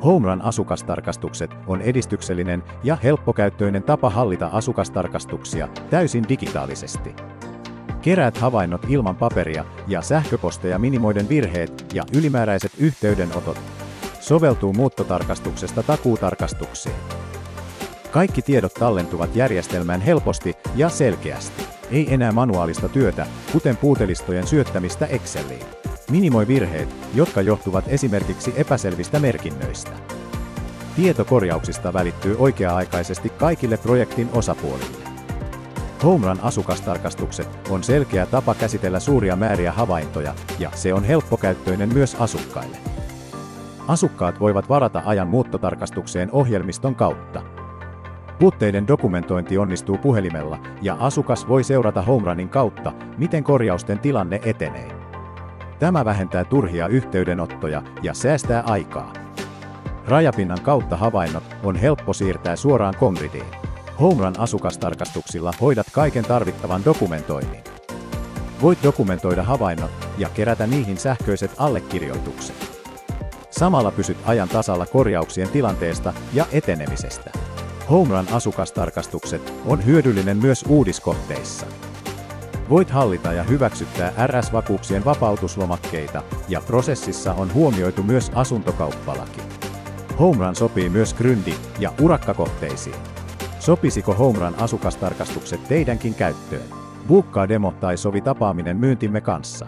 HomeRun asukastarkastukset on edistyksellinen ja helppokäyttöinen tapa hallita asukastarkastuksia täysin digitaalisesti. Keräät havainnot ilman paperia ja sähköposteja minimoiden virheet ja ylimääräiset yhteydenotot. Soveltuu muuttotarkastuksesta takuutarkastukseen. Kaikki tiedot tallentuvat järjestelmään helposti ja selkeästi. Ei enää manuaalista työtä, kuten puutelistojen syöttämistä Exceliin. Minimoi virheet, jotka johtuvat esimerkiksi epäselvistä merkinnöistä. Tieto korjauksista välittyy oikea-aikaisesti kaikille projektin osapuolille. HomeRun asukastarkastukset on selkeä tapa käsitellä suuria määriä havaintoja, ja se on helppokäyttöinen myös asukkaille. Asukkaat voivat varata ajan muuttotarkastukseen ohjelmiston kautta. Puutteiden dokumentointi onnistuu puhelimella, ja asukas voi seurata HomeRunin kautta, miten korjausten tilanne etenee. Tämä vähentää turhia yhteydenottoja ja säästää aikaa. Rajapinnan kautta havainnot on helppo siirtää suoraan Congridiin. HomeRun asukastarkastuksilla hoidat kaiken tarvittavan dokumentoinnin. Voit dokumentoida havainnot ja kerätä niihin sähköiset allekirjoitukset. Samalla pysyt ajan tasalla korjauksien tilanteesta ja etenemisestä. HomeRun asukastarkastukset on hyödyllinen myös uudiskohteissa. Voit hallita ja hyväksyttää RS-vakuuksien vapautuslomakkeita, ja prosessissa on huomioitu myös asuntokauppalaki. HomeRun sopii myös gründi- ja urakkakohteisiin. Sopisiko HomeRun asukastarkastukset teidänkin käyttöön? Buukkaa demo tai sovi tapaaminen myyntimme kanssa.